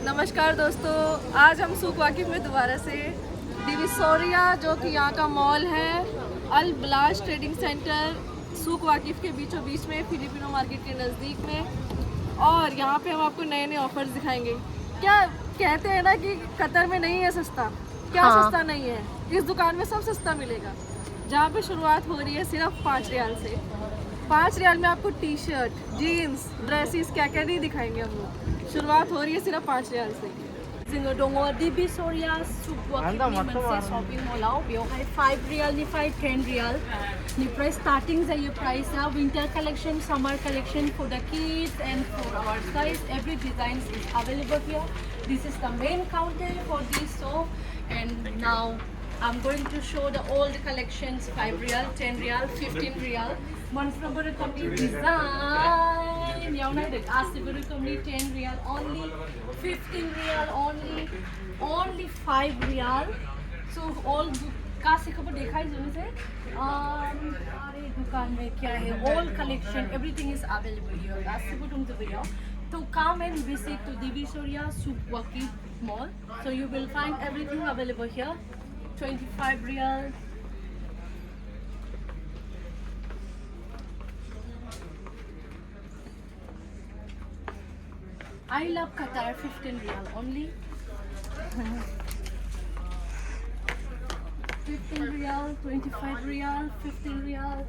नमस्कार दोस्तों, आज हम सूक वाकिफ में दोबारा से डिविसोरिया जो कि यहाँ का मॉल है, अल ब्लाश ट्रेडिंग सेंटर सूक वाकिफ के बीचों बीच में, फिलिपिनो मार्केट के नज़दीक में। और यहाँ पे हम आपको नए नए ऑफर्स दिखाएंगे। क्या कहते हैं ना कि कतर में नहीं है सस्ता, क्या हाँ। सस्ता नहीं है। इस दुकान में सब सस्ता मिलेगा, जहाँ पे शुरुआत हो रही है सिर्फ 5 रियाल से। 5 रियाल में आपको टी शर्ट, जीन्स, ड्रेसेस क्या क्या नहीं दिखाएंगे हम लोग। शुरुआत हो रही है सिर्फ 5 रियाल से। जोङो दङ डिविसोरिया सुक वाकिफनि मोनसे शपिं मलाव बेवहाय 5 रियालनिफ्राय 10 रियालनिफ्राय स्टार्टिं जायो प्राइसआ। Winter collection, summer collection for the kids and for our size, every design is available here. This is the main counter for this shop, and now I'm going to show the all the collections. 5 rial, 10 rial, 15 rial. मोनफ्रोमबो रोखोमनि design याव नायदो, गासिबो रोखोमनि 10 riyal only, 15 riyal only 5 riyal. So all गासिखौबो देखाइजोबनोसै। अरे दुकान में क्या है, all collection, everything is available here. गासिबो दंजोबो याव. So come and visit to Divisoria Souq Waqif Mall. So you will find everything available here. 25 rial. I love Qatar. 15 rial only. 15 rial, 25 rial, 15 rial.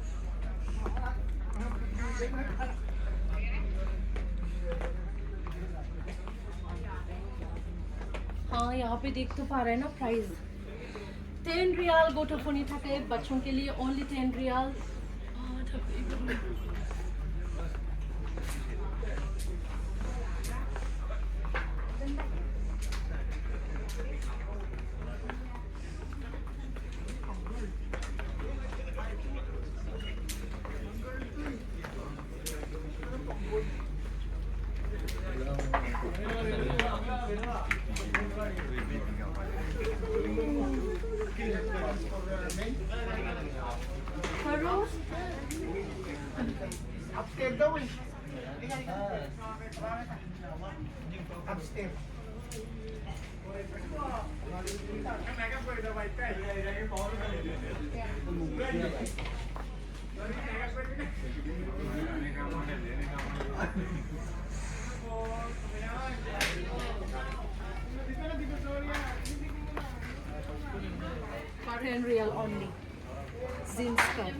हाँ, यहाँ पे देख तो पा रहे हैं ना प्राइस। 10 रियाल गोटोफोनी থাকে बच्चों के लिए, only 10 riyal. For 10 riyal only. Jeans skirt.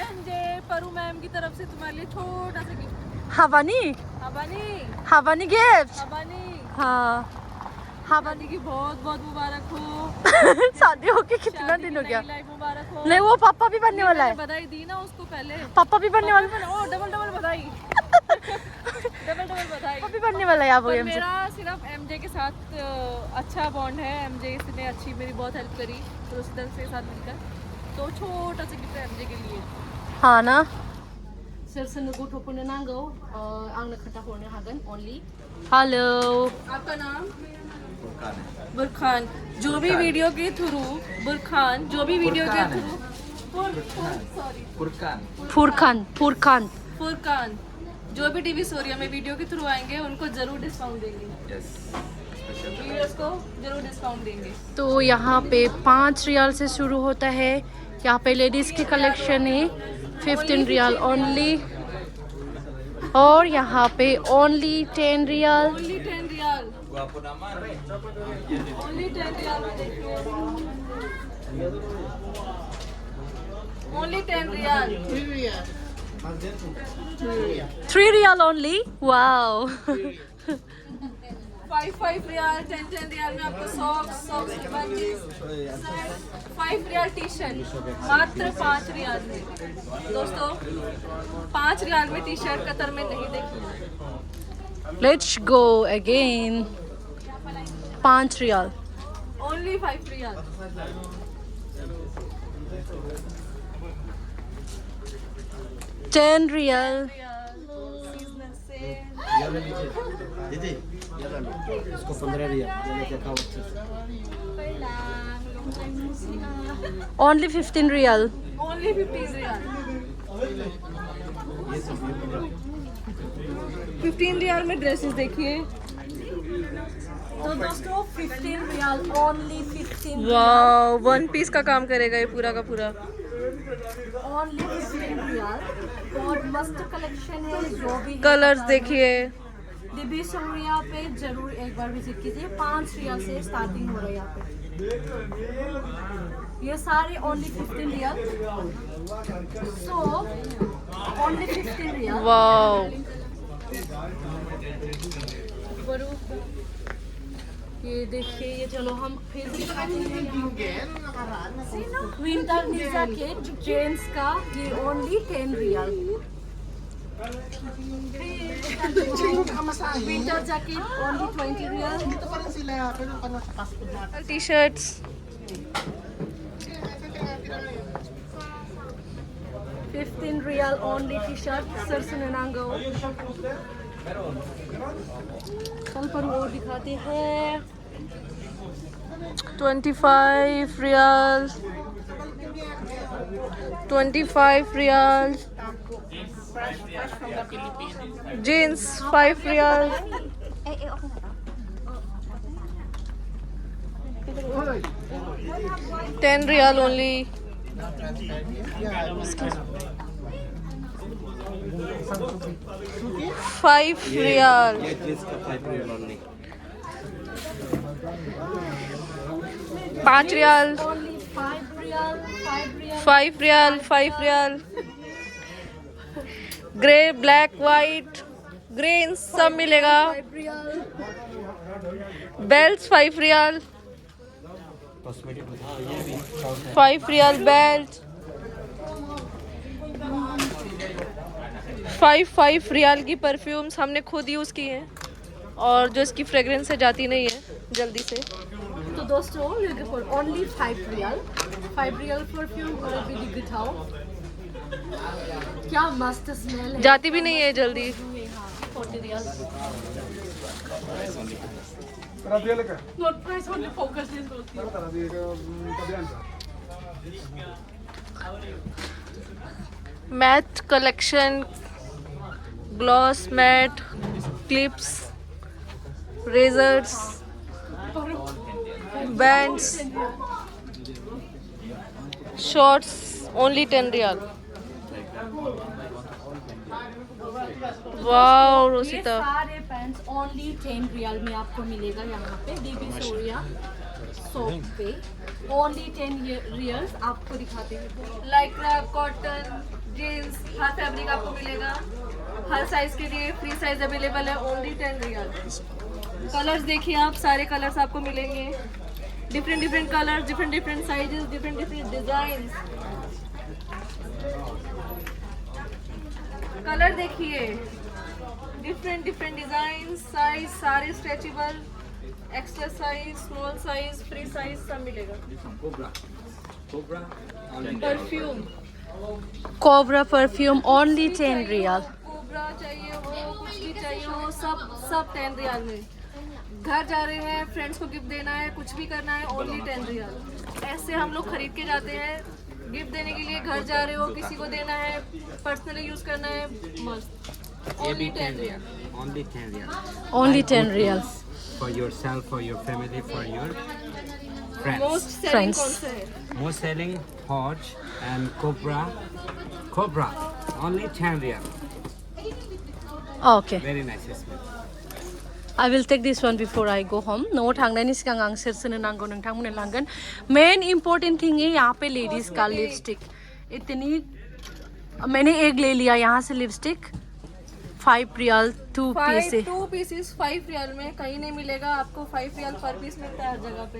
MJ परू मैम की तरफ से तुम्हारे लिए छोटा सा गिफ्ट। हाबानी हबानी गिफ्ट। हाँ, हबानी की बहुत बहुत मुबारक हो। शादी होके कितना दिन हो गया। लाइफ मुबारक हो। नहीं, वो पापा भी बनने वाला है। बधाई दी ना उसको पहले। पापा भी बनने वाला है। ओ डबल बधाई। डबल बधाई। पापा भी बनने वाला है आप। पर मेरा सिर्फ एमजे के साथ अच्छा बॉन्ड है। एमजे ने अच्छी मेरी बहुत हेल्प करी रोशिदल से साथ मिलकर, तो छोटा सा गिफ्ट है एमजे के लिए। हाँ ना। सोर सोरनो गथ'फोरनो नांगौ आंनो खोन्थाहरनो हागोन only. हेलो, आपका नाम? बुरखान। जो भी वीडियो के थ्रू बुरखान, जो भी वीडियो के थ्रू फुरकान जो भी डिविसोरिया में वीडियो के थ्रू आएंगे उनको जरूर डिस्काउंट देंगे। व्यूअर्स को जरूर डिस्काउंट देंगे। तो यहाँ पे 5 रियाल से शुरू होता है। यहाँ पे लेडीज की कलेक्शन है 15 रियाल ओनली, और यहाँ पे only 10 riyal. Only 10 riyal. Only 10 riyal में देखिए। Only 10 riyal. 3 riyal only. Wow. 5 riyal, 10 riyal में आपको सॉक्स की बंचेस, 5 रियाल टी शर्ट मात्र 5 रियाल में। दोस्तों 5 रियाल में टी शर्ट कतर में नहीं देखी। Let's go again. 5 riyal. Only 5 riyal. 10 riyal. Seasonal sale. दीदी इसको 15 रियाल ये लेके खाओ अच्छे से। Only 15 real. Only 15 real. ये सब 15 रियाल में ड्रेसेस देखिए। तो दोस्तों 15 रियाल, ओनली 15 वाह, वन पीस का काम करेगा ये पूरा का पूरा। ओनली 15 रियाल। बहुत मस्त कलेक्शन है, जो भी कलर्स देखिए। दिबी सोरिया पे जरूर एक बार विजिट कीजिए। 5 रियाल से स्टार्टिंग हो रहा है यहाँ पे। ये सारे only 15 riyal. So only 15 riyal. वाह, ये देखिए, ये चलो हम फिर दिखाते हैं। विंटर जैकेट जेंट्स का, ये only 10 riyal. Winter jacket only 20 riyal. T shirts 15 riyal only T shirt. सरसनंगो कल पर वो दिखाते हैं। 25 riyal, 25 riyal. Jeans 5 riyal. 10 riyal only. 5 riyal. ये जींस का 5 riyal only. 5 riyal. Only 5 riyal. 5 riyal. 5 riyal, 5 riyal. Grey, black, white, green सब मिलेगा। 5 रियाल। बेल्ट 5 रियाल। कॉस्मेटिक, हाँ ये भी 5 रियाल बेल्ट। 5 रियाल की परफ्यूम्स हमने खुद यूज़ की हैं और जो इसकी फ्रेग्रेंस से जाती नहीं है जल्दी से। तो दोस्तों ये for only 5 riyal. 5 riyal perfume और भी दिखाओ, क्या मस्त स्मेल है। जाती भी नहीं है जल्दी। 40 riyal. Note price only focus is matte collection, gloss matte, clips, razors, bands, shorts only 10 riyal. Wow ये रोसिता, सारे पैंट्स ओनली 10 रियाल में आपको मिलेगा यहाँ पे डीबी सोरिया शॉप पे। ओनली 10 रियल्स आपको दिखाते हैं। लाइक्रा, कॉटन, जीन्स, हर फैब्रिक आपको मिलेगा। हर साइज के लिए फ्री साइज अवेलेबल है, ओनली 10 रियाल। कलर्स देखिए आप, सारे कलर्स आपको मिलेंगे। Different colours, different sizes, different design. Colour देखिए, डिफरेंट डिजाइन, साइज सारे stretchable, extra size, small size, free size सब मिलेगा। Perfume, cobra perfume only 10 riyal. Cobra चाहिए हो, कुछ भी चाहिए हो, सब 10 रियाल में। घर जा रहे हैं, फ्रेंड्स को गिफ्ट देना है, कुछ भी करना है, ओनली 10 रियाल। ऐसे हम लोग खरीद के जाते हैं गिफ्ट देने के लिए। घर जा रहे हो, किसी को देना है, पर्सनली यूज करना है, मस्त। Only 10 riyal. only 10 riyal. Only 10 riyal. For yourself, for your family, for your friends. Most selling Friends. कौन सा है? Most selling Hodge and Cobra only 10 real. Okay. Very nice smell. I will take this one before I go home. No थांनायनि सिगां आं सेरसोनो नांगौ, नोंथांमोननो लांगोन। Main important thing है यहाँ पे लेडीज का लिपस्टिक। इतनी मैंने एक ले लिया यहाँ से लिपस्टिक। 5 रियाल 2 पीस है। 2 पीसेस 5 रियाल में कहीं नहीं मिलेगा आपको। 5 रियाल पर पीस मिलता है हर जगह पे।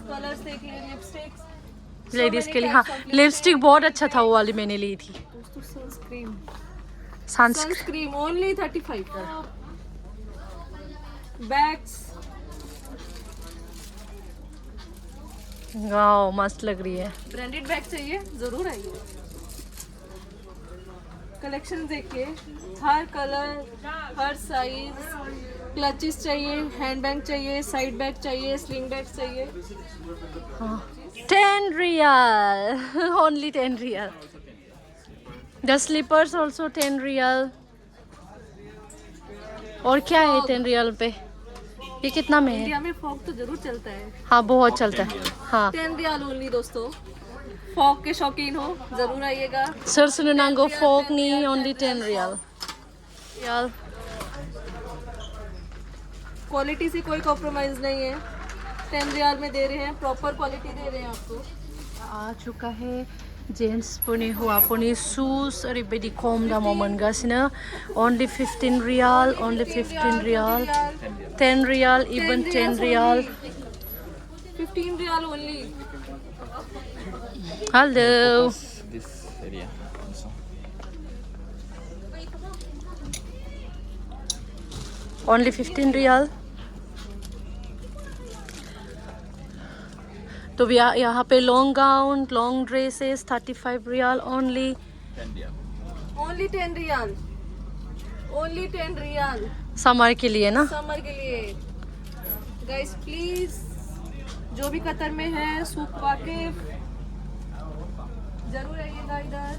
कलर्स देखिए, लिपस्टिक्स लेडीज के लिए हाँ, लिपस्टिक बहुत अच्छा था, वो वाली मैंने ली थी। दोस्तों सनस्क्रीन, सनस्क्रीन सनस्क्रीन ओनली 35 का। बैग्स, वाओ मस्त लग रही है। ब्रांडेड बैग चाहिए जरूर आइए। कलेक्शन देखिए, हर कलर, हर साइज। क्लचेस चाहिए, हैंड बैग चाहिए, साइड बैग चाहिए, स्लिंग बैग चाहिए। 10 riyal. Only 10 riyal. The slippers also 10 riyal. और क्या है 10 रियल पे? ये कितना में है? इंडिया में फॉग तो जरूर चलता है। हाँ बहुत चलता है। हाँ 10 रियाल ओनली दोस्तों। फॉग के शौकीन हो जरूर आइएगा। सर सुननांगो फोक नहीं ओनली 10 रियल। यार क्वालिटी से कोई कॉम्प्रोमाइज नहीं है। 10 रियाल में दे रहे हैं, प्रॉपर क्वालिटी दे रहे हैं आपको। आ चुका है जेंट्स पुनी हुआ पुनी शूज ओरैबायदि खम दामाव मोनगासिनो only 15 riyal only 15 riyal 10 riyal even 10 riyal 15 riyal only. Hello This area also. Only 15 riyal. तो यहाँ पे long gown long dresses 35 riyal only. Only 10 riyal only 10 riyal summer के लिए ना। समर के लिए। गाइस प्लीज जो भी कतर में है सूक वाकिफ जरूर आइएगा इधर।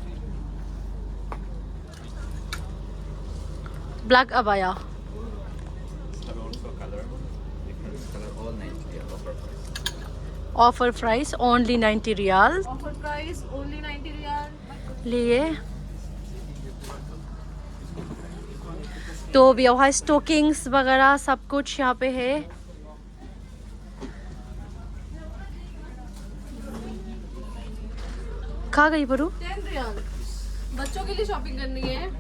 Black abaya Have also color, different color, all 90 real offer price. Offer price only 90 riyal offer price only 90 riyal. लिए। तो बेवहाय स्टॉकिंग्स वगैरह सब कुछ यहाँ पे है। कहाँ गई बरू? 10 रियाल बच्चों के लिए शॉपिंग करनी है।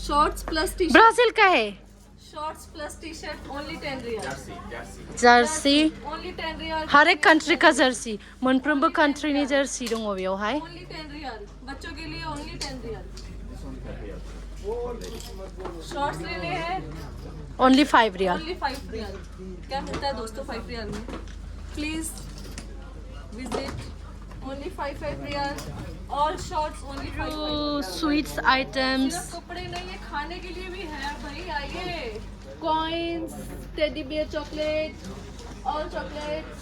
Shorts plus T shirt Brazil का है shorts plus T shirt only 10 riyal. Jersey only 10 riyal. हर एक कंट्री का जर्सी मोनफ्रोमबो कंट्रीनि जर्सी दङ बेवहाय। ओनली 10 रियाल बच्चों के लिए ओनली 10 रियाल। शॉर्ट्स लेने हैं ओनली 5 रियाल। ओनली 5 रियाल। क्या मिलता है दोस्तों 5 रियाल में? Please visit only 5 riyal. All shorts only 5। Sweets items सिर्फ कपड़े नहीं है, खाने के लिए भी है भाई, आइए। Coins, teddy bear chocolate, all chocolates,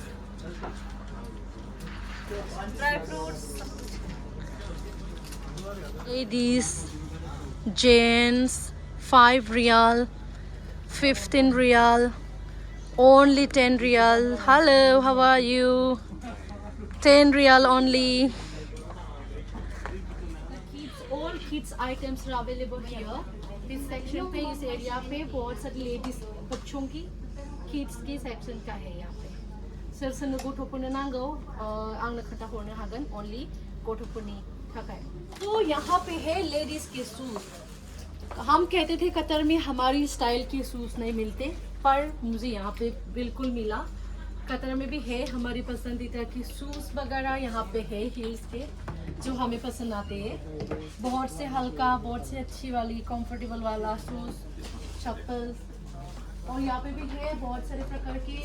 dry fruits. Ladies gents 5 riyal 15 riyal only 10 riyal. Hello how are you? 10 riyal only. All kids items are available here. इस सेक्शन पे इस एरिया पे बहुत सारी लेडीज बच्चों की किड्स की सेक्शन का है यहाँ पे। सोर सोरनो गथ'फोरनो नांगौ आंनो खोन्थाहरनो हागोन ओनली गथ'फोरनि थाखाय। तो यहाँ पे है लेडीज के शूज। हम कहते थे कतर में हमारी स्टाइल के शूज नहीं मिलते, पर मुझे यहाँ पे बिल्कुल मिला। कतर में भी है हमारी पसंदीदा की शूज वगैरह यहाँ पे है हील्स के जो हमें पसंद आते हैं। बहुत से हल्का बहुत से अच्छी वाली कंफर्टेबल वाला शूज चप्पल। और यहाँ पे भी है बहुत सारे प्रकार के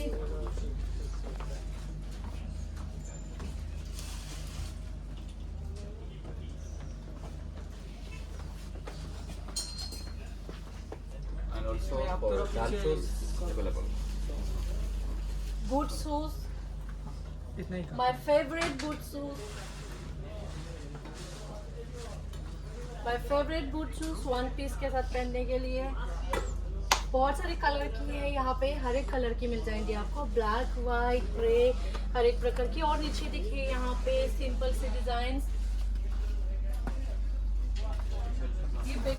And also for dark shoes available. boot shoes. My favorite boot shoes. My favorite boot shoes 1 piece के साथ पहनने के लिए। बहुत सारे कलर की है यहाँ पे, हर एक कलर की मिल जाएंगी आपको। ब्लैक वाइट ग्रे हर एक प्रकार की। और नीचे देखिए यहाँ पे सिंपल से डिजाइन